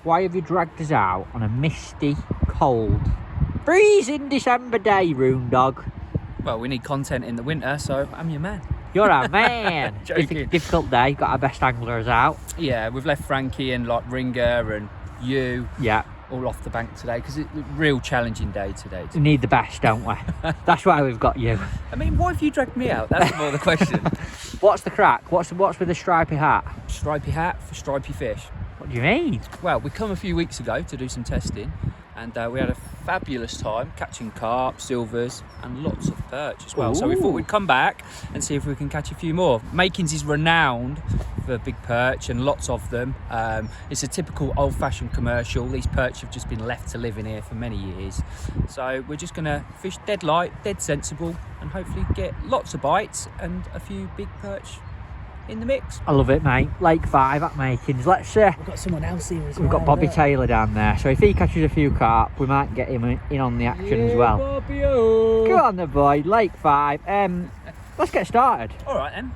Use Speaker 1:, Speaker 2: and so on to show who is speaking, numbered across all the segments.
Speaker 1: why have you dragged us out on a misty, cold, freezing December day, Roon Dog?
Speaker 2: Well, we need content in the winter, so I'm your man.
Speaker 1: You're a man.
Speaker 2: Joking.
Speaker 1: Difficult day. Got our best anglers out.
Speaker 2: Yeah, we've left Frankie and like Ringer and you.
Speaker 1: Yeah.
Speaker 2: All off the bank today because it's a real challenging day today.
Speaker 1: We need the best, don't we? That's why we've got you.
Speaker 2: I mean, why have you dragged me out? That's more the question.
Speaker 1: What's the crack? What's with the stripy hat?
Speaker 2: Stripy hat for stripy fish.
Speaker 1: What do you mean?
Speaker 2: Well, we come a few weeks ago to do some testing, and we had a fabulous time catching carp, silvers, and lots of perch as well. Ooh. So we thought we'd come back and see if we can catch a few more. Makins is renowned for big perch and lots of them. It's a typical old-fashioned commercial. These perch have just been left to live in here for many years. So we're just gonna fish dead light, dead sensible, and hopefully get lots of bites and a few big perch in the mix.
Speaker 1: I love it, mate. Lake 5 at Makins. Let's we've
Speaker 2: got someone else here as well.
Speaker 1: We've got Bobby Taylor down there, so if he catches a few carp, we might get him in on the action as well.
Speaker 2: Bobby-o.
Speaker 1: Go on, the boy. Lake 5. Let's get started.
Speaker 2: All right then.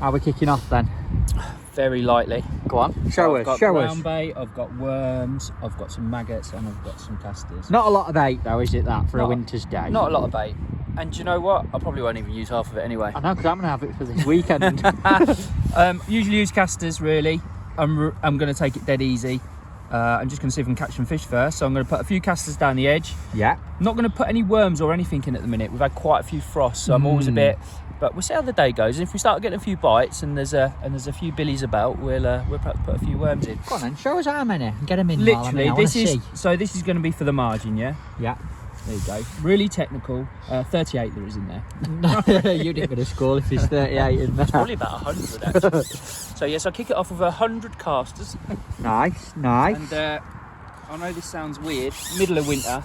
Speaker 1: Are we kicking off then?
Speaker 2: Very lightly.
Speaker 1: Go on. Show us.
Speaker 2: I've got brown bait, I've got worms, I've got some maggots, and I've got some casters.
Speaker 1: Not a lot of bait though, is it, that, for a winter's day?
Speaker 2: Not a lot of bait. And do you know what? I probably won't even use half of it anyway.
Speaker 1: I know, because I'm going to have it for this weekend.
Speaker 2: Usually use casters, really. I'm going to take it dead easy. I'm just going to see if I can catch some fish first. So I'm going to put a few casters down the edge.
Speaker 1: Yeah.
Speaker 2: I'm not going to put any worms or anything in at the minute. We've had quite a few frosts, so I'm always a bit... But we'll see how the day goes. And if we start getting a few bites and there's a few billies about, we'll perhaps put a few worms in.
Speaker 1: Go on then, show us how many and get them in.
Speaker 2: Literally, this is going to be for the margin, yeah?
Speaker 1: Yeah.
Speaker 2: There you go. Really technical. 38 there is in there.
Speaker 1: You didn't go to school if there's 38 in there.
Speaker 2: It's probably about 100 actually. So yes, I'll kick it off with 100 casters.
Speaker 1: Nice. And
Speaker 2: I know this sounds weird, middle of winter.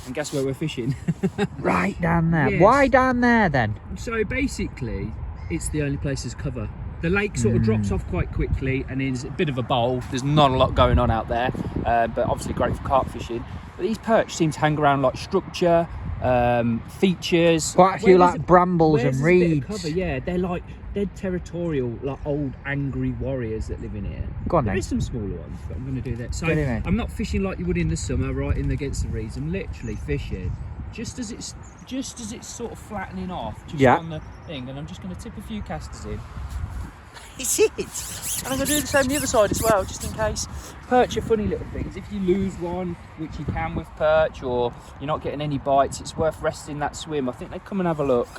Speaker 2: And guess where we're fishing?
Speaker 1: Right down there.
Speaker 2: Yes.
Speaker 1: Why down there then?
Speaker 2: So basically, it's the only place there's cover. The lake sort of drops off quite quickly and is a bit of a bowl. There's not a lot going on out there, but obviously great for carp fishing. But these perch seem to hang around like structure, features.
Speaker 1: Quite a few like brambles and reeds.
Speaker 2: Cover, yeah, they're territorial, like old angry warriors that live in here.
Speaker 1: Go on then.
Speaker 2: There is some smaller ones, but I'm going to do that. So I'm not fishing like you would in the summer, right in against the reeds. I'm literally fishing just as it's sort of flattening off, on the thing, and I'm just going to tip a few casters in. It's it. And I'm going to do the same on the other side as well, just in case. Perch are funny little things. If you lose one, which you can with perch, or you're not getting any bites, it's worth resting that swim. I think they come and have a look.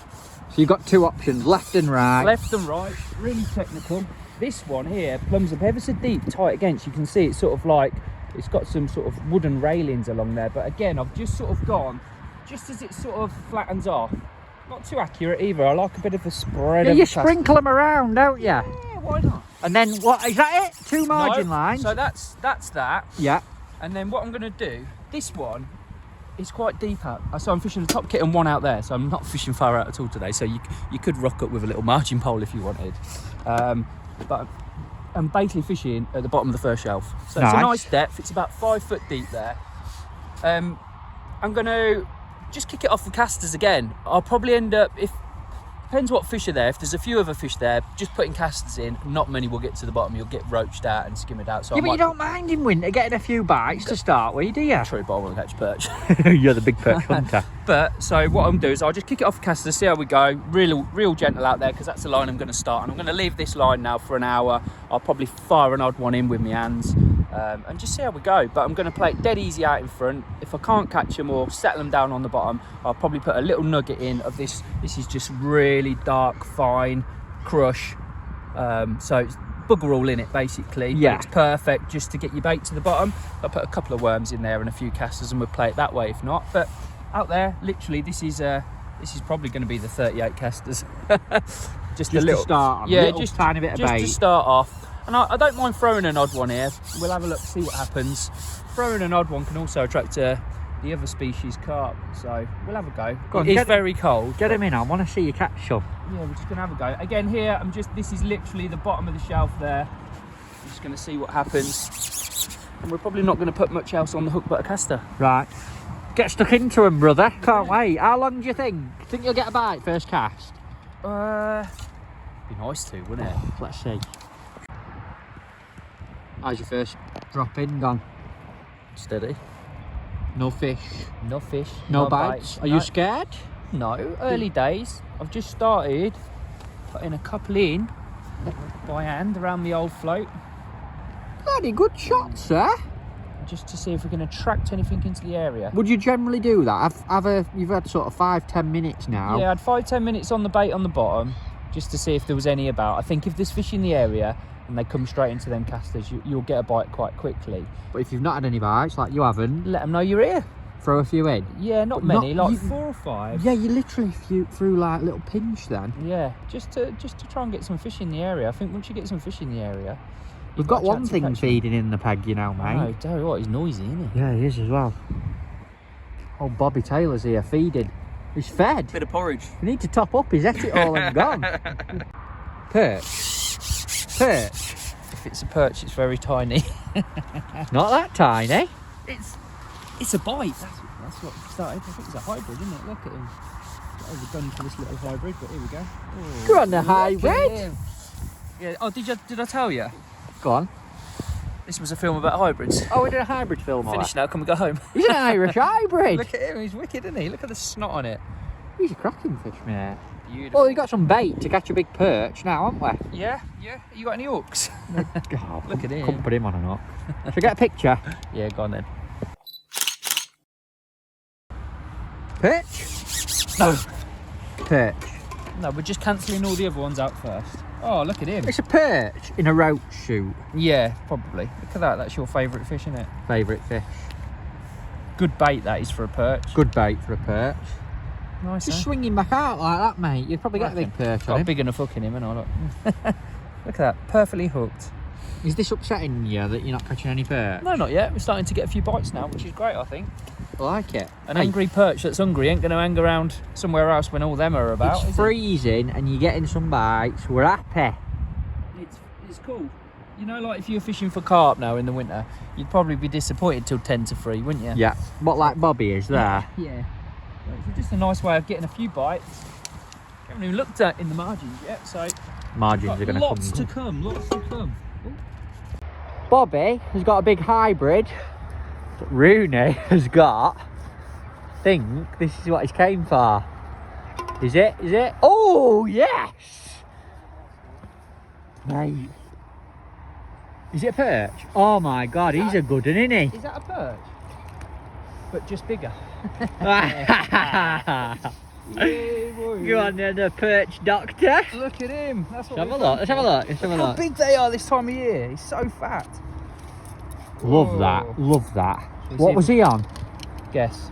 Speaker 1: So you've got two options, left and right.
Speaker 2: Left and right, really technical. This one here plumbs up ever so deep, tight against. You can see it's sort of like, it's got some sort of wooden railings along there. But again, I've just sort of gone, just as it sort of flattens off. Not too accurate either. I like a bit of a spread.
Speaker 1: Yeah, you sprinkle them around, don't you?
Speaker 2: Yeah, why not?
Speaker 1: And then what, is that it? Two margin lines?
Speaker 2: So that's that.
Speaker 1: Yeah.
Speaker 2: And then what I'm going to do, this one is quite deep out. So I'm fishing the top kit and one out there. So I'm not fishing far out at all today. So you could rock up with a little margin pole if you wanted. But I'm basically fishing at the bottom of the first shelf. So it's a nice depth. It's about 5 foot deep there. I'm going to just kick it off with casters again. I'll probably end up, depends what fish are there. If there's a few other fish there, just putting casters in, not many will get to the bottom. You'll get roached out and skimmed out. So
Speaker 1: yeah, but you don't mind in winter getting a few bites to start with, do you?
Speaker 2: True, but I want to catch perch.
Speaker 1: You're the big perch hunter.
Speaker 2: But so what I'm doing is I'll just kick it off with casters, see how we go. Real gentle out there, because that's the line I'm going to start. And I'm going to leave this line now for an hour. I'll probably fire an odd one in with my hands. And just see how we go. But I'm going to play it dead easy out in front. If I can't catch them or settle them down on the bottom, I'll probably put a little nugget in of this. This is just really dark, fine crush. So it's bugger all in it, basically.
Speaker 1: Yeah.
Speaker 2: But it's perfect just to get your bait to the bottom. I'll put a couple of worms in there and a few casters, and we'll play it that way if not. But out there, literally, this is probably going to be the 38 casters. just a little
Speaker 1: to start.
Speaker 2: Yeah,
Speaker 1: just a tiny bit of bait.
Speaker 2: Just to start off. And I don't mind throwing an odd one here. We'll have a look, see what happens. Throwing an odd one can also attract the other species carp. So we'll have a go. It's very cold.
Speaker 1: Get him in. I want to see you catch some.
Speaker 2: Yeah, we're just going to have a go. Again here, this is literally the bottom of the shelf there. I'm just going to see what happens. And we're probably not going to put much else on the hook but a caster.
Speaker 1: Right. Get stuck into him, brother. Can't wait. How long do you think? Think you'll get a bite first cast?
Speaker 2: Be nice to, wouldn't it?
Speaker 1: Let's see. How's your first drop in gone?
Speaker 2: Steady.
Speaker 1: No fish?
Speaker 2: No fish.
Speaker 1: No bites? Are you scared?
Speaker 2: No, early days. I've just started putting a couple in by hand around the old float.
Speaker 1: Bloody good shot, sir.
Speaker 2: Just to see if we can attract anything into the area.
Speaker 1: Would you generally do that? You've had sort of 5-10 minutes now.
Speaker 2: Yeah, I had 5-10 minutes on the bait on the bottom, just to see if there was any about. I think if there's fish in the area and they come straight into them casters, you'll get a bite quite quickly.
Speaker 1: But if you've not had any bites, like you haven't,
Speaker 2: let them know you're here.
Speaker 1: throw a few in.
Speaker 2: Yeah, not many, like 4 or 5.
Speaker 1: Yeah, you literally threw like a little pinch then.
Speaker 2: Yeah, just to try and get some fish in the area. I think once you get some fish in the area,
Speaker 1: we've got one thing feeding in the peg, you know, mate.
Speaker 2: No, tell you what, he's noisy, isn't he?
Speaker 1: Yeah, he is as well. Oh, Bobby Taylor's here feeding. He's fed.
Speaker 2: Bit of porridge.
Speaker 1: We need to top up. He's ate it all and gone. Perch. Perch.
Speaker 2: If it's a perch, it's very tiny.
Speaker 1: Not that tiny.
Speaker 2: It's a bite. That's what started. I think it's a hybrid, isn't it? Look at him. Got overdone for this little hybrid, but here we go. Oh,
Speaker 1: go on, the hybrid.
Speaker 2: Yeah. Oh, did I tell you?
Speaker 1: Go on.
Speaker 2: This was a film about hybrids.
Speaker 1: Oh, we did a hybrid film.
Speaker 2: Finished now. Can we go home?
Speaker 1: He's an Irish hybrid.
Speaker 2: Look at him. He's wicked, isn't he? Look at the snot on it.
Speaker 1: He's a cracking fish, mate.
Speaker 2: Beautiful.
Speaker 1: Well, we've got some bait to catch a big perch now, haven't we?
Speaker 2: Yeah. You got any hooks?
Speaker 1: Oh,
Speaker 2: look at him.
Speaker 1: Couldn't put him on a hook. Should we get a picture?
Speaker 2: Yeah, go on then.
Speaker 1: Perch?
Speaker 2: No.
Speaker 1: Perch.
Speaker 2: No, we're just cancelling all the other ones out first. Oh, look at him.
Speaker 1: It's a perch in a roach shoot.
Speaker 2: Yeah, probably. Look at that. That's your favourite fish, isn't it?
Speaker 1: Favourite fish.
Speaker 2: Good bait, that is, for a perch.
Speaker 1: Good bait for a perch.
Speaker 2: Nice,
Speaker 1: Just swing him back out like that, mate. You'd probably get a big perch
Speaker 2: Got
Speaker 1: on
Speaker 2: a
Speaker 1: him.
Speaker 2: big enough hook in him, and I look. Look at that. Perfectly hooked.
Speaker 1: Is this upsetting you that you're not catching any perch?
Speaker 2: No, not yet. We're starting to get a few bites now, which is great, I think.
Speaker 1: I like it.
Speaker 2: An angry perch that's hungry ain't going to hang around somewhere else when all them are about.
Speaker 1: It's freezing and you're getting some bites. We're happy.
Speaker 2: It's cool. You know, like if you were fishing for carp now in the winter, you'd probably be disappointed till 10 to 3, wouldn't you?
Speaker 1: Yeah. What, like Bobby is there?
Speaker 2: Yeah. It's just a nice way of getting a few bites. Haven't even looked at in the margins yet, so
Speaker 1: Margins are going to come.
Speaker 2: lots to come. Lots to come.
Speaker 1: Bobby has got a big hybrid that Rooney has got. I think this is what he's came for. Is it? Is it? Oh, yes! Mate. Is it a perch? Oh my God, he's a good one, isn't he?
Speaker 2: Is that a perch? But just bigger.
Speaker 1: Go on then, the perch doctor.
Speaker 2: Look at him. That's what
Speaker 1: Let's have a look, let's have a look, let's have a
Speaker 2: How
Speaker 1: look.
Speaker 2: big they are this time of year. He's so fat.
Speaker 1: Love that, love that.
Speaker 2: Shall we
Speaker 1: What
Speaker 2: see
Speaker 1: was he on?
Speaker 2: Guess.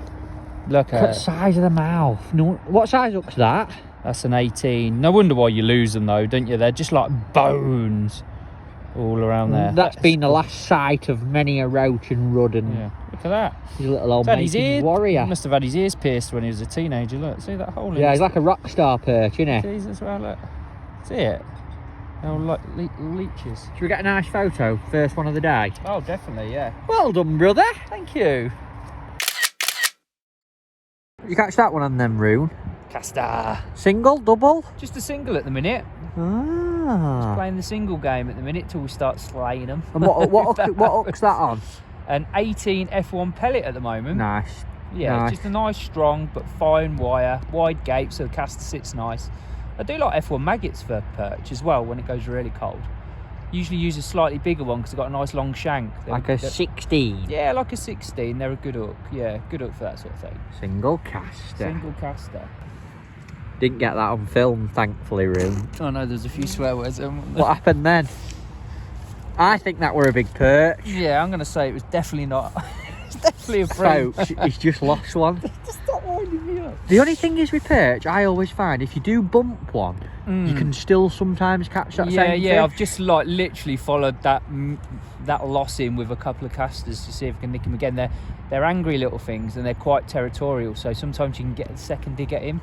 Speaker 2: Look
Speaker 1: Look at the
Speaker 2: at
Speaker 1: size of the mouth. No, what size hook's that?
Speaker 2: That's an 18. No wonder why you lose them though, don't you? They're just like bones all around there.
Speaker 1: That's been the last sight of many a roach and rudd and
Speaker 2: Yeah. Look at that.
Speaker 1: his little old
Speaker 2: He's had his
Speaker 1: Makins
Speaker 2: ear.
Speaker 1: warrior.
Speaker 2: He must have had his ears pierced when he was a teenager. Look, see that hole in
Speaker 1: Yeah,
Speaker 2: his...
Speaker 1: he's like a rock star perch, isn't he?
Speaker 2: Jesus, well, look. See it? They're all like leeches.
Speaker 1: Should we get a nice photo? First one of the day.
Speaker 2: Oh, definitely, yeah.
Speaker 1: Well done, brother.
Speaker 2: Thank you.
Speaker 1: You catch that one on them, Rune?
Speaker 2: Caster.
Speaker 1: Single, double?
Speaker 2: Just a single at the minute.
Speaker 1: Ah.
Speaker 2: Playing the single game at the minute till we start slaying them.
Speaker 1: And what hook's that on?
Speaker 2: An 18 F1 pellet at the moment.
Speaker 1: Nice.
Speaker 2: Yeah,
Speaker 1: nice.
Speaker 2: it's just a nice, strong but fine wire, wide gape, so the caster sits nice. I do like F1 maggots for perch as well when it goes really cold. Usually use a slightly bigger one because they've got a nice long shank.
Speaker 1: Like a 16?
Speaker 2: Yeah, like a 16. They're a good hook. Yeah, good hook for that sort of thing.
Speaker 1: Single caster.
Speaker 2: Single caster.
Speaker 1: Didn't get that on film, thankfully, Rune.
Speaker 2: Oh no, there's a few swear words.
Speaker 1: What happened then? I think that were a big perch.
Speaker 2: Yeah, I'm going to say it was definitely not. It's definitely a fruit.
Speaker 1: Folks, he's just lost one.
Speaker 2: Just stop winding me up.
Speaker 1: The only thing is with perch, I always find if you do bump one, you can still sometimes catch that same fish.
Speaker 2: I've just like literally followed that loss in with a couple of casters to see if I can nick him again. They're angry little things and they're quite territorial, so sometimes you can get a second dig at him.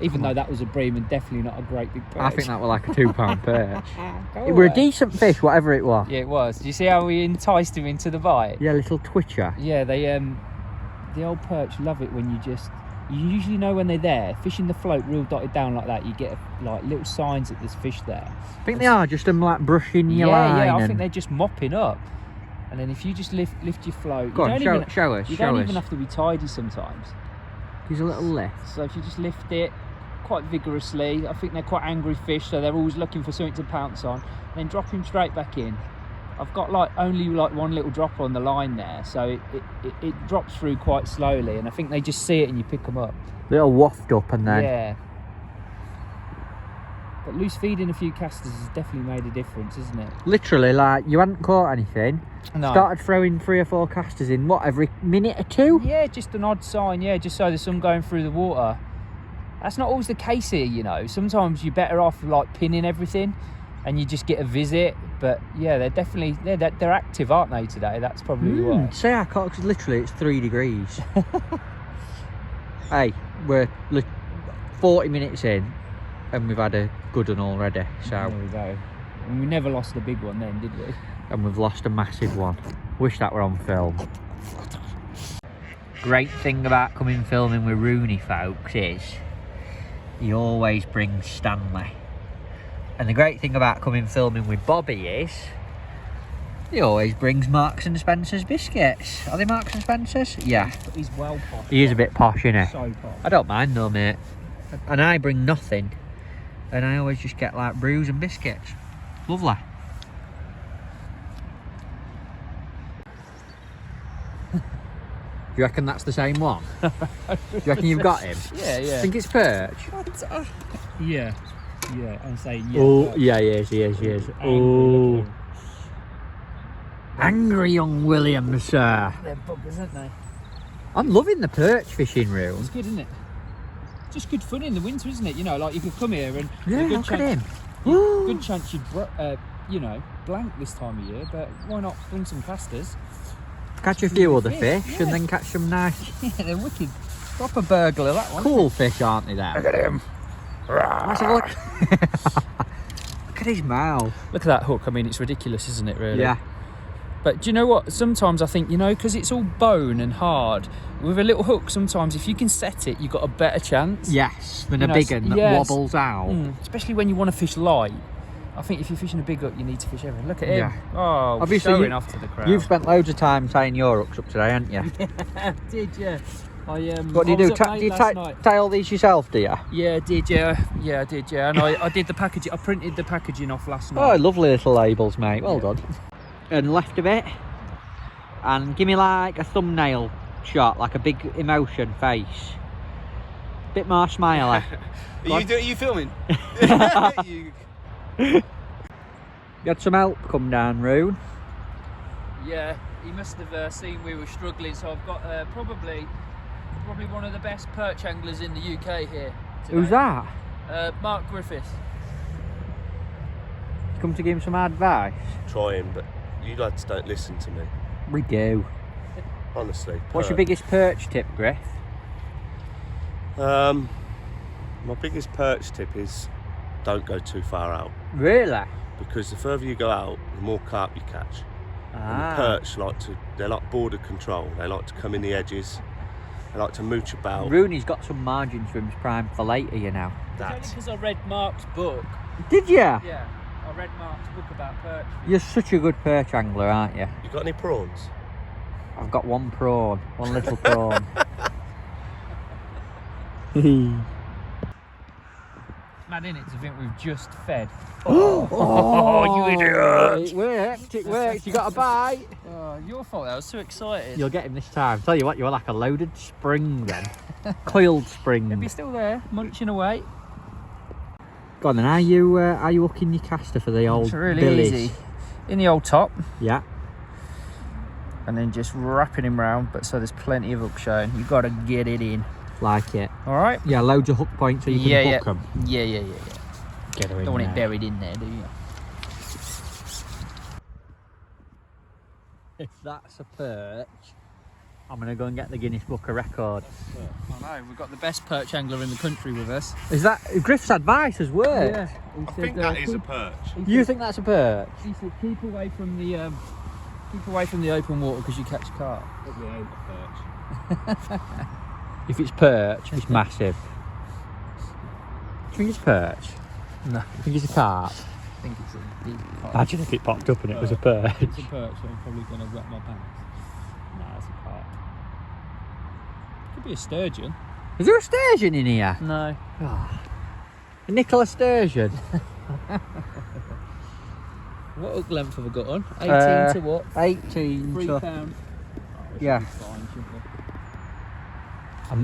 Speaker 2: Even though that was a bream and definitely not a great big perch.
Speaker 1: I think that were like a £2 perch.
Speaker 2: Go
Speaker 1: It were a
Speaker 2: away.
Speaker 1: decent fish, whatever it was.
Speaker 2: Yeah, it was. Do you see how we enticed him into the bite?
Speaker 1: Yeah, little twitcher.
Speaker 2: Yeah, the old perch love it when you just You usually know when they're there. Fishing the float real dotted down like that, you get like little signs that there's fish there.
Speaker 1: I think they are just them like brushing your line.
Speaker 2: Yeah, I think they're just mopping up. And then if you just lift your float,
Speaker 1: Go on, show us.
Speaker 2: You don't even have to be tidy sometimes.
Speaker 1: There's a little lift.
Speaker 2: So if you just lift it quite vigorously, I think they're quite angry fish, so they're always looking for something to pounce on. Then drop him straight back in. I've got like only like one little dropper on the line there, so it drops through quite slowly, and I think they just see it and you pick them up.
Speaker 1: Little waft up and then.
Speaker 2: Yeah. But loose feeding a few casters has definitely made a difference, isn't it?
Speaker 1: Literally, like, you hadn't caught anything.
Speaker 2: No.
Speaker 1: Started throwing 3 or 4 casters in, what, every minute or 2?
Speaker 2: Yeah, just an odd sign, yeah, just so there's some going through the water. That's not always the case here, you know. Sometimes you're better off, like, pinning everything and you just get a visit. But, yeah, they're definitely, they're active, aren't they, today? That's probably why.
Speaker 1: Say I caught, because literally it's 3 degrees. Hey, we're 40 minutes in and we've had a good one already, so.
Speaker 2: There we go. And we never lost a big one then, did we?
Speaker 1: And we've lost a massive one. Wish that were on film. Great thing about coming filming with Rooney, folks, is he always brings Stanley. And the great thing about coming filming with Bobby is he always brings Marks and Spencer's biscuits. Are they Marks and Spencer's? Yeah.
Speaker 2: He's well posh.
Speaker 1: He is a bit posh, isn't he?
Speaker 2: So posh.
Speaker 1: I don't mind though, mate. And I bring nothing. And I always just get like brews and biscuits. Lovely. Do you reckon that's the same one? Do you reckon you've got him?
Speaker 2: Yeah, yeah.
Speaker 1: I think it's perch.
Speaker 2: Yeah. Yeah, I'm saying yeah.
Speaker 1: Oh, yeah, he is. Oh. Angry young William, sir.
Speaker 2: They're buggers, aren't they?
Speaker 1: I'm loving the perch fishing room.
Speaker 2: It's good, isn't it? Just good fun in the winter, isn't it? You know, like you could come here and
Speaker 1: Yeah, look at him.
Speaker 2: Good chance you'd, you know, blank this time of year, but why not bring some casters?
Speaker 1: Catch a few other fish
Speaker 2: yeah.
Speaker 1: and then catch some nice,
Speaker 2: Yeah, they're wicked. Proper burglar, that one.
Speaker 1: cool fish, aren't they, there?
Speaker 2: Look at him.
Speaker 1: Let's have a look. Look at his mouth.
Speaker 2: Look at that hook. I mean, it's ridiculous, isn't it, really?
Speaker 1: Yeah.
Speaker 2: But do you know what? Sometimes I think, you know, because it's all bone and hard, with a little hook, sometimes if you can set it, you've got a better chance.
Speaker 1: Yes, than
Speaker 2: You
Speaker 1: a
Speaker 2: know,
Speaker 1: big one that
Speaker 2: yes.
Speaker 1: wobbles out.
Speaker 2: Especially when you want to fish light. I think if you're fishing a big hook, you need to fish everything. Look at him.
Speaker 1: Yeah.
Speaker 2: Oh,
Speaker 1: Obviously,
Speaker 2: showing off to the crowd.
Speaker 1: You've spent loads of time tying your hooks up today, haven't you?
Speaker 2: I did, yeah.
Speaker 1: What do you do? Do you tie all these yourself, do you?
Speaker 2: Yeah, I did, yeah. Yeah, I did, yeah. And I did the packaging. I printed the packaging off last night.
Speaker 1: Oh, lovely little labels, mate. Well done. And left a bit. And give me like a thumbnail shot, like a big emotion face. Bit more smiley.
Speaker 3: Are you filming?
Speaker 1: You had some help come down, Roon.
Speaker 2: Yeah, he must have seen we were struggling, so I've got probably one of the best perch anglers in the UK here today.
Speaker 1: Who's that?
Speaker 2: Mark Griffiths.
Speaker 1: Come to give him some advice?
Speaker 3: Trying, but you lads don't listen to me.
Speaker 1: We do.
Speaker 3: Honestly.
Speaker 1: What's your biggest perch tip, Griff?
Speaker 3: My biggest perch tip is don't go too far out.
Speaker 1: Really?
Speaker 3: Because the further you go out, the more carp you catch. And the perch they're like border control. They like to come in the edges. They like to mooch about.
Speaker 1: Rooney's got some margin swims primed for later, you know.
Speaker 2: That's because I read Mark's book.
Speaker 1: Did you?
Speaker 2: Yeah, I read Mark's book about perch.
Speaker 1: You're such a good perch angler, aren't you?
Speaker 3: You got any prawns?
Speaker 1: I've got one prawn, one little prawn.
Speaker 2: Mad in it to think we've just fed.
Speaker 1: Oh,
Speaker 2: you idiot!
Speaker 1: It worked. You got a bite.
Speaker 2: Oh, your fault. I was so excited.
Speaker 1: You'll get him this time. Tell you what, you're like a loaded spring then. Coiled spring.
Speaker 2: He'll be still there, munching away.
Speaker 1: Go on then, are you hooking your caster for the old
Speaker 2: It's really
Speaker 1: billies?
Speaker 2: easy. In the old top.
Speaker 1: Yeah.
Speaker 2: And then just wrapping him round, but so there's plenty of hook showing. You've got to get it in.
Speaker 1: Like it.
Speaker 2: Alright?
Speaker 1: Yeah, loads of hook points so you can hook them.
Speaker 2: Yeah.
Speaker 1: Get her in
Speaker 2: Don't want
Speaker 1: there.
Speaker 2: it buried in there, do you?
Speaker 1: If that's a perch, I'm going to go and get the Guinness Book of Records.
Speaker 2: I know, we've got the best perch angler in the country with us.
Speaker 1: Is that... Griff's advice has worked?
Speaker 2: Yeah.
Speaker 3: I think that is a perch.
Speaker 1: You think that's a perch?
Speaker 2: He said keep away from the open water because you catch carp.
Speaker 3: Probably ain't a perch.
Speaker 1: If it's perch, it's massive. Do you think it's perch?
Speaker 2: No.
Speaker 1: I think it's a carp.
Speaker 2: I think it's a deep carp.
Speaker 1: Imagine if it popped up and it was a perch.
Speaker 2: It's a perch, so I'm probably going to wet my pants. Nah, it's a carp. Could be a sturgeon.
Speaker 1: Is there a sturgeon in here?
Speaker 2: No.
Speaker 1: Oh. A Nicola sturgeon.
Speaker 2: What hook length have I got on? 18 to what?
Speaker 1: 18
Speaker 2: £3.
Speaker 1: to...
Speaker 2: Oh,
Speaker 1: Yeah.
Speaker 2: fine, shouldn't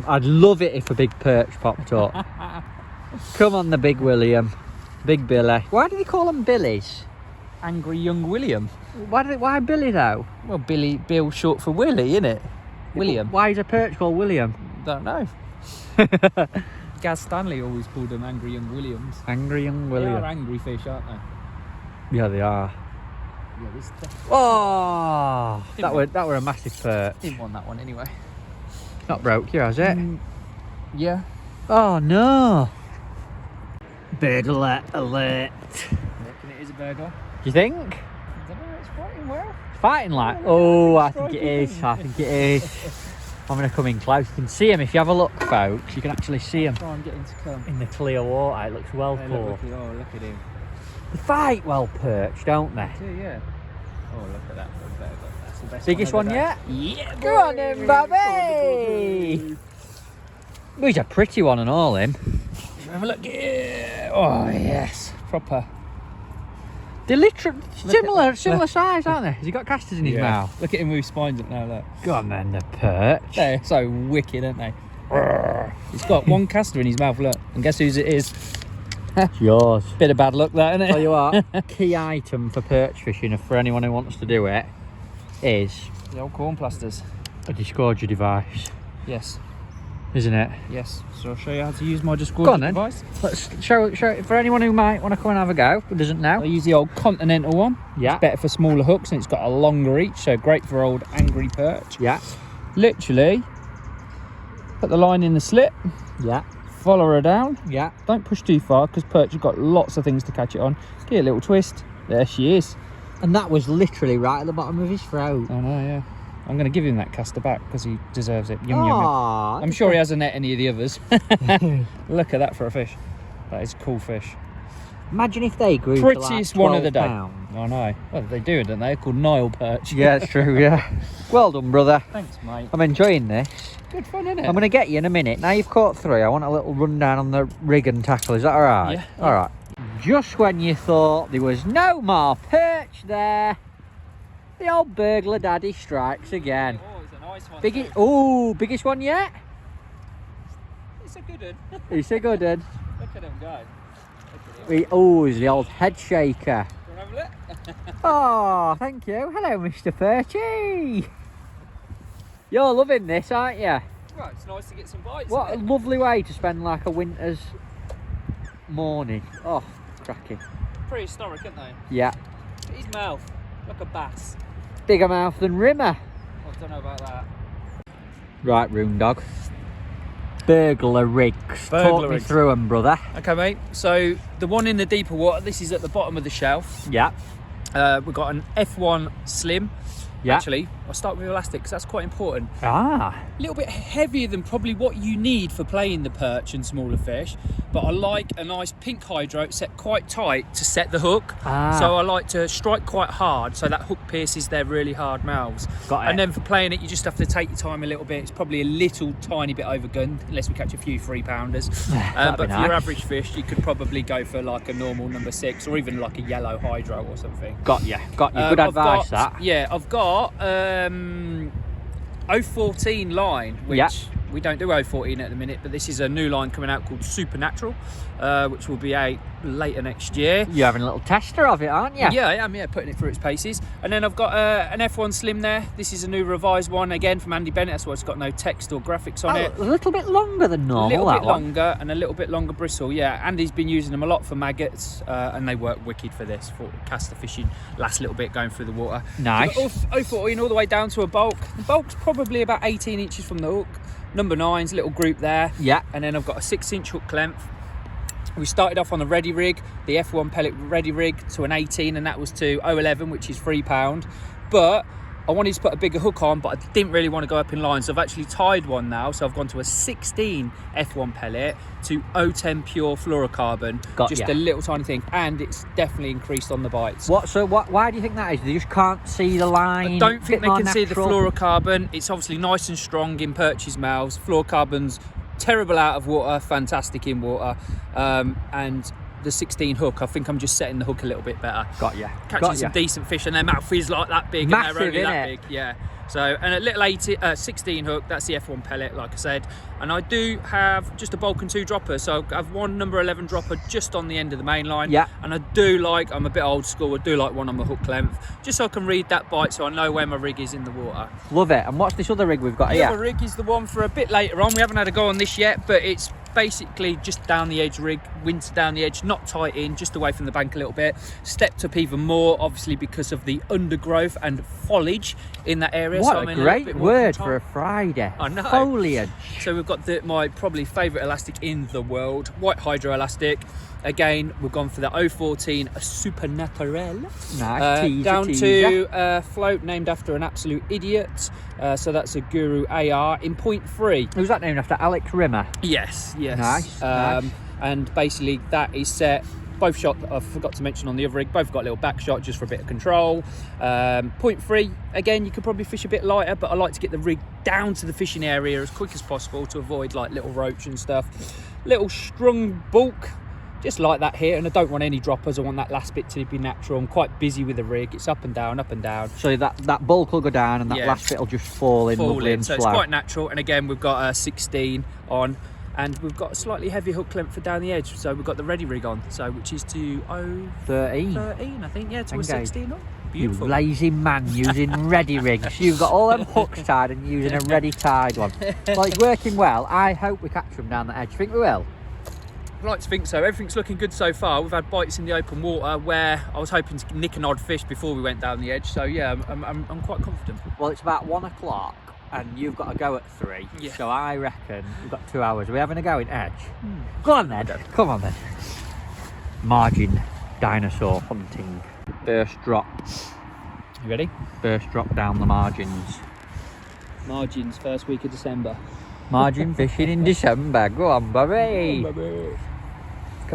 Speaker 2: it?
Speaker 1: I'd love it if a big perch popped up. Come on, the big William. Big Billy. Why do they call them Billies?
Speaker 2: Angry young William.
Speaker 1: Why Billy though?
Speaker 2: Well, Bill short for Willie, innit? William.
Speaker 1: Why is a perch called William?
Speaker 2: Don't know. Gaz Stanley always called them Angry Young Williams.
Speaker 1: Angry young
Speaker 2: They
Speaker 1: William.
Speaker 2: are angry fish, aren't they?
Speaker 1: Yeah, they are.
Speaker 2: Yeah, this
Speaker 1: Oh, that were a massive perch.
Speaker 2: didn't want that one anyway.
Speaker 1: Not broke here, has it?
Speaker 2: Yeah.
Speaker 1: Oh no. Bird alert.
Speaker 2: I reckon it is a burglar.
Speaker 1: Do you think?
Speaker 2: I don't know, it's fighting well.
Speaker 1: It's fighting like. Oh, I think it is. I think it is. I'm going to come in close. You can see him if you have a look, folks. You can actually see him
Speaker 2: Try and get him to come.
Speaker 1: in the clear water. It looks well
Speaker 2: Hey,
Speaker 1: cool.
Speaker 2: look at him.
Speaker 1: They fight well perched, don't they?
Speaker 2: Yeah. Oh, look at that for a burglar. That's the best
Speaker 1: Biggest one
Speaker 2: of the
Speaker 1: yet?
Speaker 2: day. Yeah.
Speaker 1: Go on then, Bobby! Well, he's a pretty one and all, him.
Speaker 2: Have a look. Yeah. Oh, yes. Proper.
Speaker 1: They're literally
Speaker 2: at
Speaker 1: similar size, aren't they? Has he got casters in his mouth?
Speaker 2: Look at him with spines up now, look.
Speaker 1: Go on then, the perch.
Speaker 2: They're so wicked, aren't they? He's got one caster in his mouth, look. And guess whose it is?
Speaker 1: It's yours.
Speaker 2: Bit of bad luck, that, isn't it?
Speaker 1: Tell you what, key item for perch fishing, for anyone who wants to do it, is
Speaker 2: The old corn plasters.
Speaker 1: a disgorger device,
Speaker 2: Yes.
Speaker 1: isn't it?
Speaker 2: Yes. So I'll show you how to use my
Speaker 1: Go on
Speaker 2: discordant
Speaker 1: then.
Speaker 2: device.
Speaker 1: Let's show it for anyone who might want to come and have a go, who doesn't
Speaker 2: I
Speaker 1: know.
Speaker 2: use the old Continental one.
Speaker 1: Yeah.
Speaker 2: Better for smaller hooks and it's got a longer reach, so great for old angry perch.
Speaker 1: Yeah.
Speaker 2: Literally, put the line in the slit,
Speaker 1: Yeah.
Speaker 2: follow her down.
Speaker 1: Yeah.
Speaker 2: Don't push too far because perch have got lots of things to catch it on. Give it a little twist. There she is.
Speaker 1: And that was literally right at the bottom of his throat.
Speaker 2: I know, yeah. I'm going to give him that caster back because he deserves it. Yum, yum, yum.
Speaker 1: Aww,
Speaker 2: I'm sure he hasn't ate any of the others. Look at that for a fish. That is a cool fish.
Speaker 1: Imagine if they grew
Speaker 2: Prettiest
Speaker 1: to like
Speaker 2: one of the day.
Speaker 1: £12.
Speaker 2: I know. Well, they do, don't they? They're called Nile perch.
Speaker 1: Yeah, it's true, yeah. Well done, brother.
Speaker 2: Thanks, mate.
Speaker 1: I'm enjoying this.
Speaker 2: Good fun, isn't it?
Speaker 1: I'm going to get you in a minute. Now you've caught 3, I want a little rundown on the rig and tackle. Is that all right?
Speaker 2: Yeah.
Speaker 1: All right. Just when you thought there was no more perch there, the old burglar daddy strikes again.
Speaker 2: Oh, it's a nice one.
Speaker 1: Biggest one yet?
Speaker 2: It's a good one.
Speaker 1: It's a good one.
Speaker 2: Look at him go. Look at him.
Speaker 1: He's the old head shaker.
Speaker 2: You want to have a look?
Speaker 1: Oh, thank you. Hello, Mr. Perchy. You're loving this, aren't you?
Speaker 2: Right, it's nice to get some bites.
Speaker 1: What a
Speaker 2: isn't it?
Speaker 1: lovely way to spend like a winter's morning. Oh, cracking.
Speaker 2: Prehistoric, aren't they?
Speaker 1: Yeah.
Speaker 2: Look at his mouth. Like a bass.
Speaker 1: Bigger mouth than Rimmer.
Speaker 2: I don't know about that.
Speaker 1: Right, Room Dog. Burglar rigs.
Speaker 2: Burglar
Speaker 1: Talk me
Speaker 2: rigs.
Speaker 1: through them, brother.
Speaker 2: Okay, mate. So the one in the deeper water, this is at the bottom of the shelf.
Speaker 1: Yeah.
Speaker 2: We've got an F1 Slim.
Speaker 1: Yeah.
Speaker 2: Actually, I'll start with elastic because that's quite important.
Speaker 1: Ah.
Speaker 2: A little bit heavier than probably what you need for playing the perch and smaller fish, but I like a nice pink hydro set quite tight to set the hook.
Speaker 1: Ah.
Speaker 2: So I like to strike quite hard so that hook pierces their really hard mouths.
Speaker 1: Got it.
Speaker 2: And then for playing it, you just have to take your time a little bit. It's probably a little tiny bit overgunned, unless we catch a few 3-pounders.
Speaker 1: That'd
Speaker 2: But
Speaker 1: be
Speaker 2: for your
Speaker 1: nice.
Speaker 2: average fish, you could probably go for like a normal number 6 or even like a yellow hydro or something.
Speaker 1: Got you. Good advice, that.
Speaker 2: Yeah, I've got 014 line, which
Speaker 1: Yeah.
Speaker 2: we don't do 014 at the minute, but this is a new line coming out called Supernatural, which will be out later next year.
Speaker 1: You're having a little tester of it, aren't you?
Speaker 2: Yeah, I am, putting it through its paces. And then I've got an F1 Slim there. This is a new revised one, again, from Andy Bennett. That's why it's got no text or graphics on it.
Speaker 1: A little bit longer than normal,
Speaker 2: A little
Speaker 1: that
Speaker 2: bit
Speaker 1: one.
Speaker 2: longer and a little bit longer bristle, yeah. Andy's been using them a lot for maggots, and they work wicked for this, for caster fishing, last little bit going through the water.
Speaker 1: Nice.
Speaker 2: So 014 all the way down to a bulk. The bulk's probably about 18 inches from the hook. Number 9's little group there.
Speaker 1: Yeah.
Speaker 2: And then I've got a 6-inch hook length. We started off on the ready rig, the F1 pellet ready rig, to an 18, and that was to 011, which is £3. But I wanted to put a bigger hook on, but I didn't really want to go up in line, so I've actually tied one now. So I've gone to a 16 F1 pellet to 010 pure fluorocarbon. Just a little tiny thing, and it's definitely increased on the bites.
Speaker 1: Why do you think that is? They just can't see the line?
Speaker 2: I don't think they can see the
Speaker 1: natural?
Speaker 2: fluorocarbon. It's obviously nice and strong in perches' mouths. Fluorocarbon's terrible out of water, fantastic in water, and the 16 hook, I think I'm just setting the hook a little bit better. Catching some decent fish, and their mouth is like that big.
Speaker 1: Massive,
Speaker 2: and they're only that
Speaker 1: innit?
Speaker 2: big. Yeah. So, and a little 16 hook, that's the F1 pellet, like I said. And I do have just a bulk and 2 dropper. So I have one number 11 dropper just on the end of the main line.
Speaker 1: Yeah.
Speaker 2: And I'm a bit old school, I do like one on my hook length, just so I can read that bite so I know where my rig is in the water.
Speaker 1: Love it. And what's this other rig we've got
Speaker 2: The
Speaker 1: here?
Speaker 2: other rig is the one for a bit later on. We haven't had a go on this yet, but it's basically just down the edge rig, winter down the edge, not tight in, just away from the bank a little bit. Stepped up even more, obviously, because of the undergrowth and foliage in that area.
Speaker 1: What
Speaker 2: so I'm
Speaker 1: a
Speaker 2: in a
Speaker 1: great
Speaker 2: bit more
Speaker 1: word
Speaker 2: control.
Speaker 1: for a Friday.
Speaker 2: I know.
Speaker 1: Foliage.
Speaker 2: So we've got my probably favourite elastic in the world, white hydro elastic. Again, we've gone for the 014 Supernatural.
Speaker 1: Nice.
Speaker 2: Down to a float named after an absolute idiot. So that's a Guru AR in 0.3.
Speaker 1: Who's that named after? Alex Rimmer.
Speaker 2: Yes.
Speaker 1: Nice.
Speaker 2: And basically that is set. Both shot, I forgot to mention on the other rig, both got a little back shot just for a bit of control. 0.3, again, you could probably fish a bit lighter, but I like to get the rig down to the fishing area as quick as possible to avoid like little roach and stuff. Little strung bulk, just like that here, and I don't want any droppers. I want that last bit to be natural. I'm quite busy with the rig, it's up and down, up and down.
Speaker 1: So that bulk will go down and that last bit will just fall in, lovely and
Speaker 2: so
Speaker 1: slow.
Speaker 2: it's quite natural. And again, we've got a 16 on, and we've got a slightly heavy hook length for down the edge, so we've got the ready rig on, so which is to
Speaker 1: 13,
Speaker 2: I think, yeah, to a
Speaker 1: Engage.
Speaker 2: 16 on. Beautiful.
Speaker 1: You lazy man using ready rigs. You've got all them hooks tied and using a ready tied one. Well, it's working well. I hope we catch them down the edge. Think we will?
Speaker 2: I'd like to think so. Everything's looking good so far. We've had bites in the open water where I was hoping to nick an odd fish before we went down the edge, so yeah, I'm quite confident.
Speaker 1: Well, it's about 1 o'clock and you've got to go at 3,
Speaker 2: Yeah.
Speaker 1: so I reckon we've got 2 hours. Are we having a go in edge? Go on then. Come on then. Margin dinosaur hunting. First drop.
Speaker 2: You ready?
Speaker 1: First drop down the margins.
Speaker 2: Margins, first week of December.
Speaker 1: Margin fishing in December. Go on, Bobby.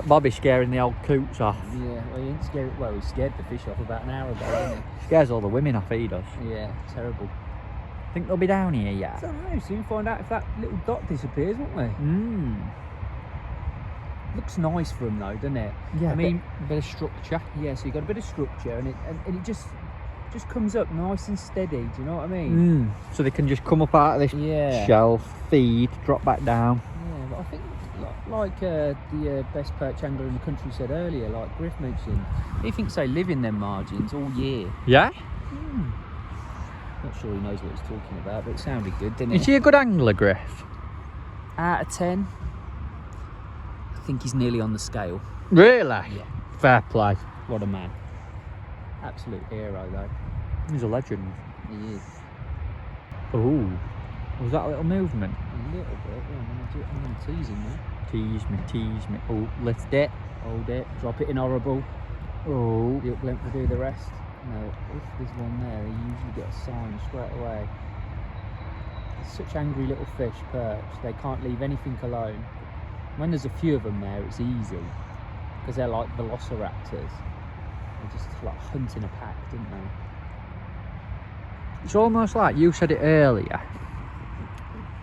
Speaker 1: Bobby scaring the old coots off.
Speaker 2: Yeah, well, he ain't scared. Well, he scared the fish off about an hour ago, didn't
Speaker 1: Scares all the women off, he does.
Speaker 2: he? Yeah, terrible.
Speaker 1: Think they'll be down here yet?
Speaker 2: I don't know, soon find out if that little dot disappears, won't we? Looks nice for him though, doesn't it?
Speaker 1: Yeah,
Speaker 2: I mean,
Speaker 1: bit of structure.
Speaker 2: yeah, so you got a bit of structure, and it just comes up nice and steady. Do you know what I mean?
Speaker 1: So they can just come up out of this
Speaker 2: Yeah.
Speaker 1: shelf, feed, drop back down.
Speaker 2: Yeah, but I think like the best perch angler in the country said earlier, like Griff mentioned, he thinks they live in them margins all year.
Speaker 1: Yeah?
Speaker 2: Not sure he knows what he's talking about, but it sounded good, didn't
Speaker 1: Is
Speaker 2: it?
Speaker 1: he a good angler, Griff?
Speaker 2: Out of 10, I think he's nearly on the scale.
Speaker 1: Really?
Speaker 2: Yeah.
Speaker 1: Fair play.
Speaker 2: What a man. Absolute hero though.
Speaker 1: He's a legend.
Speaker 2: He is.
Speaker 1: Ooh. Was that a little movement?
Speaker 2: A little bit, yeah. I'm going to tease him there.
Speaker 1: Tease me. Oh, lift it.
Speaker 2: Hold it, drop it in horrible.
Speaker 1: Oh.
Speaker 2: The up length will do the rest. No, if there's one there, you usually get a sign straight away. Such angry little fish, perch. They can't leave anything alone. When there's a few of them there, it's easy. Because they're like velociraptors. They're just like hunting a pack, didn't they?
Speaker 1: It's almost like you said it earlier.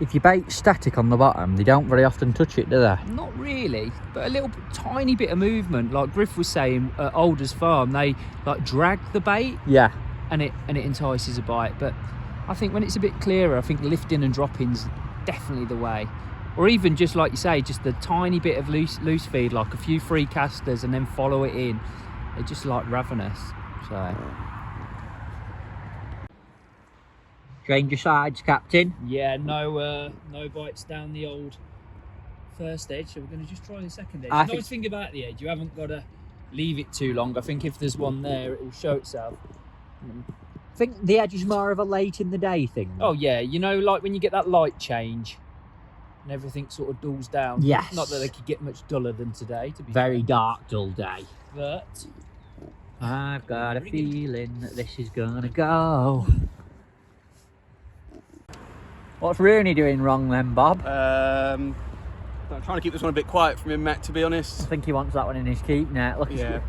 Speaker 1: If you bait static on the bottom, they don't very often touch it, do they?
Speaker 2: Not really, but a little tiny bit of movement. Like Griff was saying at Alder's farm, they like drag the bait
Speaker 1: Yeah.
Speaker 2: and it entices a bite. But I think when it's a bit clearer, I think lifting and dropping's definitely the way. Or even just like you say, just a tiny bit of loose feed, like a few free casters, and then follow it in. They're just like ravenous. So
Speaker 1: Change your sides, Captain.
Speaker 2: yeah, no bites down the old first edge. So we're going to just try the second edge.
Speaker 1: I
Speaker 2: The
Speaker 1: think-
Speaker 2: nice thing about the edge, you haven't got to leave it too long. I think if there's one there, it will show itself.
Speaker 1: I think the edge is more of a late in the day thing.
Speaker 2: Oh yeah, you know, like when you get that light change and everything sort of dulls down.
Speaker 1: Yes.
Speaker 2: Not that they could get much duller than today, to be
Speaker 1: Very
Speaker 2: fair.
Speaker 1: dark, dull day.
Speaker 2: But
Speaker 1: I've got a feeling that this is gonna go. What's Rooney doing wrong then, Bob?
Speaker 2: I'm trying to keep this one a bit quiet from him, Matt, to be honest.
Speaker 1: I think he wants that one in his keep net. Look,
Speaker 2: Yeah.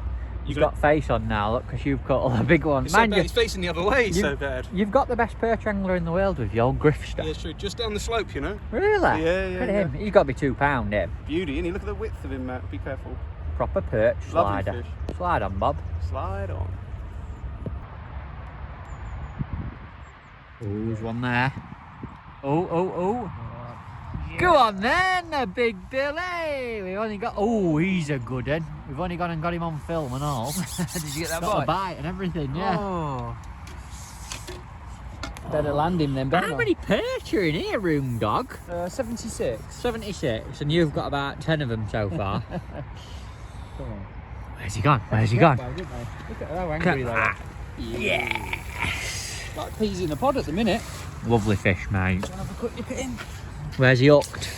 Speaker 1: he's got face on now, look, because you've got all the big ones.
Speaker 2: It's so bad, he's facing the other way, it's so bad.
Speaker 1: You've got the best perch angler in the world with your grifter.
Speaker 2: Yeah, it's true. Just down the slope, you know.
Speaker 1: Really?
Speaker 2: Yeah.
Speaker 1: Look at him. He's got to be £2, him.
Speaker 2: Beauty, and look at the width of him, Matt. Be careful.
Speaker 1: Proper perch
Speaker 2: Lovely
Speaker 1: slider.
Speaker 2: fish.
Speaker 1: Slide on, Bob.
Speaker 2: Slide on.
Speaker 1: Oh, there's one there. Oh. Go on then, the big Billy. We've only got. Oh, he's a good one. We've only gone and got him on film and all.
Speaker 2: Did you get that
Speaker 1: got
Speaker 2: bite?
Speaker 1: a bite and everything, yeah.
Speaker 2: Oh. Better land him then, better.
Speaker 1: How many perch are in here, room dog?
Speaker 2: 76.
Speaker 1: 76, and you've got about 10 of them so far.
Speaker 2: Come on.
Speaker 1: Where's he gone? Where's he gone?
Speaker 2: Look at how angry they are.
Speaker 1: Yeah.
Speaker 2: Like peas in a pod at the minute.
Speaker 1: Lovely fish, mate.
Speaker 2: Just have a quick look at him.
Speaker 1: Where's he hooked?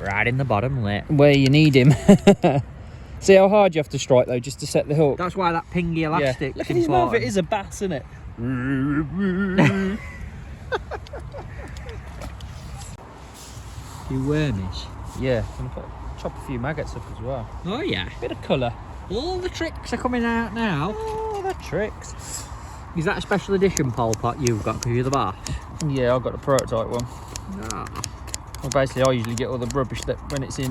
Speaker 1: Right in the bottom lip.
Speaker 2: Where you need him. See how hard you have to strike though, just to set the hook.
Speaker 1: That's why that pingy elastic.
Speaker 2: Look at his mouth, it is a bass, isn't it?
Speaker 1: Few wormies.
Speaker 2: Yeah, I'm gonna chop a few maggots up as well.
Speaker 1: Oh yeah.
Speaker 2: Bit of colour.
Speaker 1: All the tricks are coming out now.
Speaker 2: Oh, the tricks.
Speaker 1: Is that a special edition pole pot you've got because you're the boss?
Speaker 2: Yeah, I've got the prototype one.
Speaker 1: Ah,
Speaker 2: Well, basically, I usually get all the rubbish that when it's in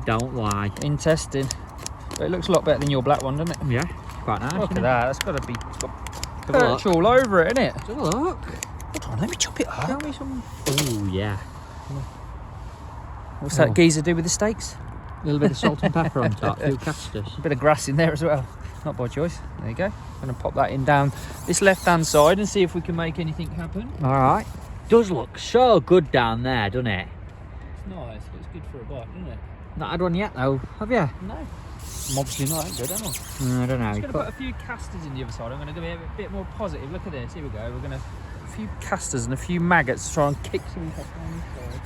Speaker 1: don't lie.
Speaker 2: in testing. But it looks a lot better than your black one, doesn't it?
Speaker 1: Yeah, quite nice.
Speaker 2: Look at
Speaker 1: isn't
Speaker 2: that. That's got to be
Speaker 1: Have a
Speaker 2: perch all over it, isn't it?
Speaker 1: it? Have a look.
Speaker 2: Hold on, let me chop it up.
Speaker 1: Show me some. Oh yeah.
Speaker 2: What's that geezer do with the steaks?
Speaker 1: A little bit of salt and pepper on top. Few casters.
Speaker 2: A bit of grass in there as well. Not by choice. There you go. I'm going to pop that in down this left-hand side and see if we can make anything happen.
Speaker 1: All right. Does look so good down there, doesn't it?
Speaker 2: It's nice. Looks good for a bite, doesn't it?
Speaker 1: Not had one yet though, have you?
Speaker 2: No. I'm obviously not that good, am I?
Speaker 1: I don't know.
Speaker 2: I'm just going to put a few casters in the other side. I'm going to be a bit more positive. Look at this. Here we go. We're going to a few casters and a few maggots to try and kick some stuff down this side.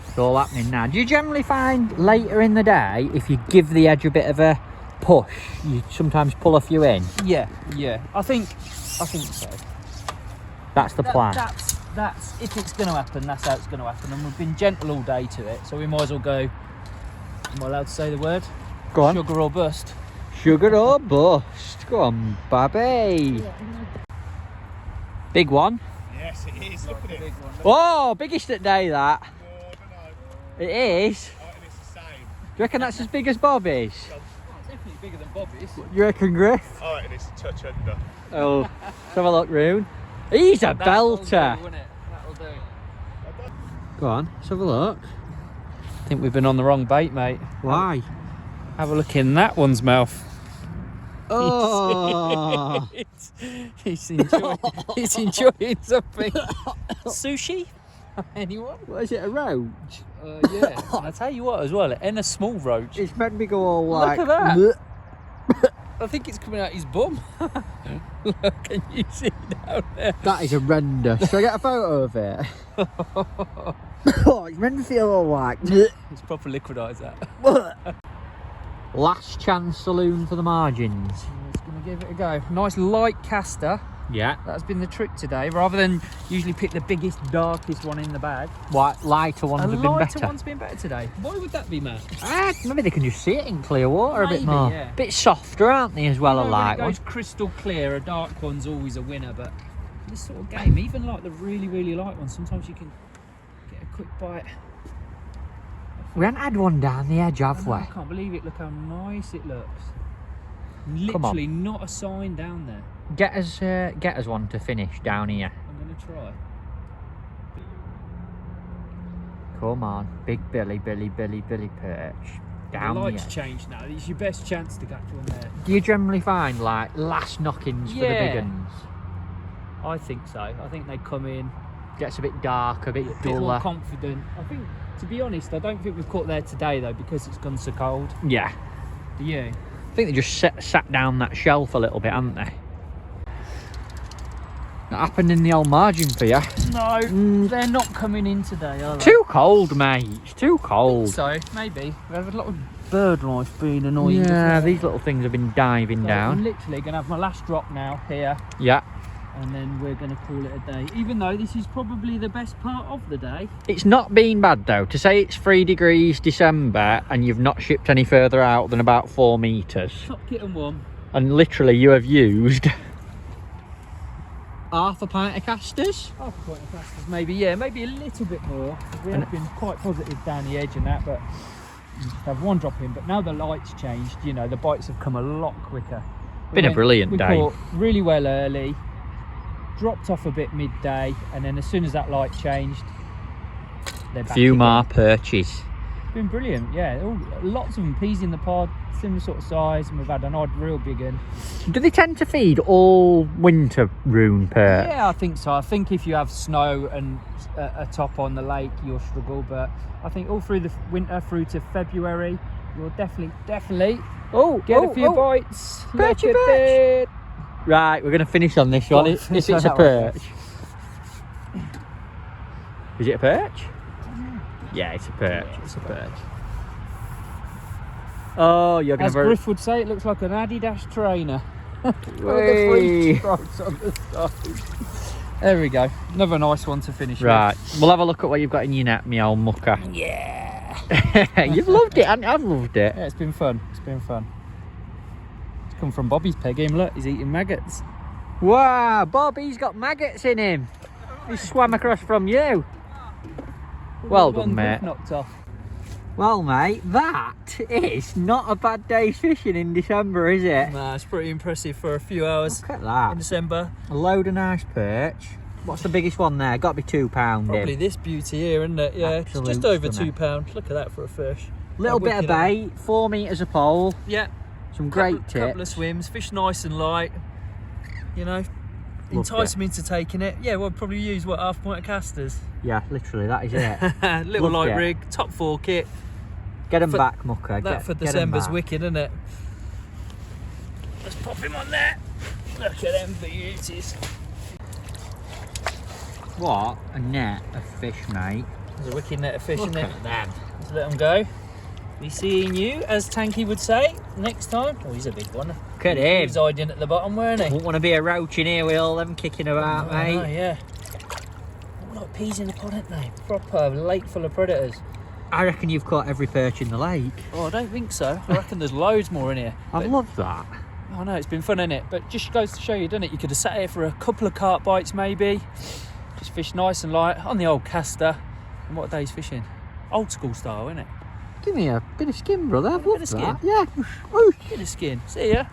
Speaker 1: It's all happening now. Do you generally find later in the day, if you give the edge a bit of a push, you sometimes pull a few in?
Speaker 2: Yeah. I think so.
Speaker 1: That's the plan.
Speaker 2: That's if it's going to happen. That's how it's going to happen. And we've been gentle all day to it, so we might as well go. Am I allowed to say the word?
Speaker 1: Go on.
Speaker 2: Sugar or bust.
Speaker 1: Sugar or bust. Go on, Babby. Big one.
Speaker 3: Yes, it is. Look at it.
Speaker 1: Oh, biggest at day that.
Speaker 3: Oh, I don't know.
Speaker 1: It is.
Speaker 3: I reckon it's the same.
Speaker 1: Do you reckon that's as big as Bobby's?
Speaker 2: Definitely bigger than Bobby's.
Speaker 1: Do you reckon, Griff?
Speaker 3: I reckon it's a touch under.
Speaker 1: Oh, let's have a look, Roon. He's a belter.
Speaker 2: That'll do.
Speaker 1: Go on, let's have a look.
Speaker 2: I think we've been on the wrong bait, mate.
Speaker 1: Why?
Speaker 2: Have a look in that one's mouth.
Speaker 1: Oh.
Speaker 2: He's enjoying something. Sushi? Anyone?
Speaker 1: What is it, a roach?
Speaker 2: Yeah. And I tell you what as well, and a small roach.
Speaker 1: It's made me go all
Speaker 2: Look
Speaker 1: like...
Speaker 2: at that.
Speaker 1: bleh.
Speaker 2: I think it's coming out his bum. Look, can you see down there?
Speaker 1: That is horrendous. Should I get a photo of it? Oh, it's made me feel all like... bleh.
Speaker 2: It's proper liquidised that.
Speaker 1: Last chance saloon for the margins.
Speaker 2: Just going to give it a go. Nice light caster.
Speaker 1: Yeah.
Speaker 2: That's been the trick today. Rather than usually pick the biggest, darkest one in the bag.
Speaker 1: What, lighter ones have been
Speaker 2: lighter
Speaker 1: better?
Speaker 2: one's been better today. Why would that be, Matt?
Speaker 1: Maybe they can just see it in clear water a bit
Speaker 2: Maybe,
Speaker 1: more.
Speaker 2: yeah.
Speaker 1: Bit softer, aren't they, as well, a
Speaker 2: When
Speaker 1: light
Speaker 2: it
Speaker 1: one?
Speaker 2: goes crystal clear, a dark one's always a winner, but this sort of game, even like the really, really light ones, sometimes you can get a quick bite.
Speaker 1: We haven't had one down the edge, have we?
Speaker 2: I can't believe it. Look how nice it looks.
Speaker 1: Come on.
Speaker 2: Literally not a sign down there.
Speaker 1: Get us one to finish down here.
Speaker 2: I'm going to try.
Speaker 1: Come on, big Billy perch. Down
Speaker 2: The
Speaker 1: the
Speaker 2: lights
Speaker 1: edge.
Speaker 2: change now. It's your best chance to catch one there.
Speaker 1: Do you generally find like last knockings for the big
Speaker 2: Yeah.
Speaker 1: ones?
Speaker 2: I think so. I think they come in
Speaker 1: Gets a bit dark, a bit
Speaker 2: a bit more
Speaker 1: duller.
Speaker 2: confident. I think, to be honest, I don't think we've caught there today though because it's gone so cold.
Speaker 1: Yeah.
Speaker 2: Do you?
Speaker 1: I think they just sat down that shelf a little bit, haven't they? That happened in the old margin for you.
Speaker 2: No, they're not coming in today, are they?
Speaker 1: Too cold, mate. It's too cold.
Speaker 2: So, maybe. We have a lot of bird life being annoying.
Speaker 1: Yeah,
Speaker 2: as well.
Speaker 1: these little things have been diving
Speaker 2: So I'm
Speaker 1: down.
Speaker 2: literally going to have my last drop now here.
Speaker 1: Yeah.
Speaker 2: and then we're going to call it a day, even though this is probably the best part of the day.
Speaker 1: It's not been bad though. To say it's 3 degrees December and you've not shipped any further out than about 4 metres.
Speaker 2: Top kitten one.
Speaker 1: And literally you have used half a pint of casters.
Speaker 2: Half a pint of casters, maybe, yeah, maybe a little bit more. We have been quite positive down the edge and that, but you just have one drop in. But now the light's changed, you know, the bites have come a lot quicker.
Speaker 1: Been a brilliant day.
Speaker 2: We caught really well early, dropped off a bit midday, and then as soon as that light changed, they're back
Speaker 1: Few
Speaker 2: again.
Speaker 1: more perches.
Speaker 2: Been brilliant, yeah. Lots of them, peas in the pod, similar sort of size, and we've had an odd, real big one.
Speaker 1: Do they tend to feed all winter Rune perch?
Speaker 2: Yeah, I think so. I think if you have snow and a top on the lake, you'll struggle. But I think all through the winter, through to February, you'll definitely get a few bites.
Speaker 1: Perchy
Speaker 2: Look at
Speaker 1: perch.
Speaker 2: it.
Speaker 1: Right, we're going to finish on this one. If it's a perch. Is it a perch? Yeah, it's a perch. It's a perch. Oh, you're going
Speaker 2: As
Speaker 1: to...
Speaker 2: Griff would say, it looks like an Adidas trainer. With the
Speaker 1: Whey.
Speaker 2: 3 stripes on the side. There we go. Another nice one to finish
Speaker 1: Right, we'll have a look at what you've got in your net, me old mucker.
Speaker 2: with. Yeah.
Speaker 1: You've loved it, haven't you? I've loved it.
Speaker 2: Yeah, it's been fun. It's been fun. It's come from Bobby's peg game. Look, he's eating maggots.
Speaker 1: Wow, Bobby's got maggots in him. He swam across from you. Well done, mate.
Speaker 2: Knocked off.
Speaker 1: Well, mate, that is not a bad day's fishing in December, is it?
Speaker 2: Nah, it's pretty impressive for a few hours
Speaker 1: Look at that.
Speaker 2: in December.
Speaker 1: A load of nice perch. What's the biggest one there? Got to be £2.
Speaker 2: Probably
Speaker 1: in.
Speaker 2: this beauty here, isn't it? Yeah,
Speaker 1: Absolute
Speaker 2: it's just over
Speaker 1: stunner.
Speaker 2: £2. Look at that for a fish.
Speaker 1: Little
Speaker 2: How
Speaker 1: bit of
Speaker 2: wicked, eh?
Speaker 1: bait, 4 metres a pole,
Speaker 2: Yeah.
Speaker 1: some great
Speaker 2: Couple of
Speaker 1: tips.
Speaker 2: swims, fish nice and light. You know, entice them into taking it. Yeah, we'll probably use what, half pint of casters.
Speaker 1: Yeah, literally, that is it.
Speaker 2: Little
Speaker 1: Loved
Speaker 2: light
Speaker 1: it.
Speaker 2: rig, top 4 kit.
Speaker 1: Get them
Speaker 2: For-
Speaker 1: back, mucker.
Speaker 2: That for
Speaker 1: get 'em
Speaker 2: December's
Speaker 1: back.
Speaker 2: wicked, isn't it? Let's pop him on there. Look at them beauties.
Speaker 1: What a net of fish, mate.
Speaker 2: There's a wicked net of fish
Speaker 1: Look
Speaker 2: in there.
Speaker 1: at them.
Speaker 2: Let's let them go. Be seeing you, as Tanky would say, next time. Oh, he's a big one.
Speaker 1: Look at
Speaker 2: He
Speaker 1: him.
Speaker 2: was hiding at the bottom, weren't he?
Speaker 1: Wouldn't want to be a roach in here with all them kicking about,
Speaker 2: Oh,
Speaker 1: mate.
Speaker 2: no, yeah. Oh, like peas in the pod, aren't they? Proper lake full of predators.
Speaker 1: I reckon you've caught every perch in the lake.
Speaker 2: Oh, I don't think so. I reckon there's loads more in here.
Speaker 1: I've loved that.
Speaker 2: Oh no, it's been fun, isn't it? But just goes to show you, doesn't it? You could have sat here for a couple of carp bites, maybe. Just fish nice and light on the old caster. And what a day's fishing. Old school style, isn't it?
Speaker 1: Give me a bit of skin, brother. I've
Speaker 2: Bit
Speaker 1: loved
Speaker 2: of skin.
Speaker 1: that. Yeah. Whoosh.
Speaker 2: Bit of skin. See ya.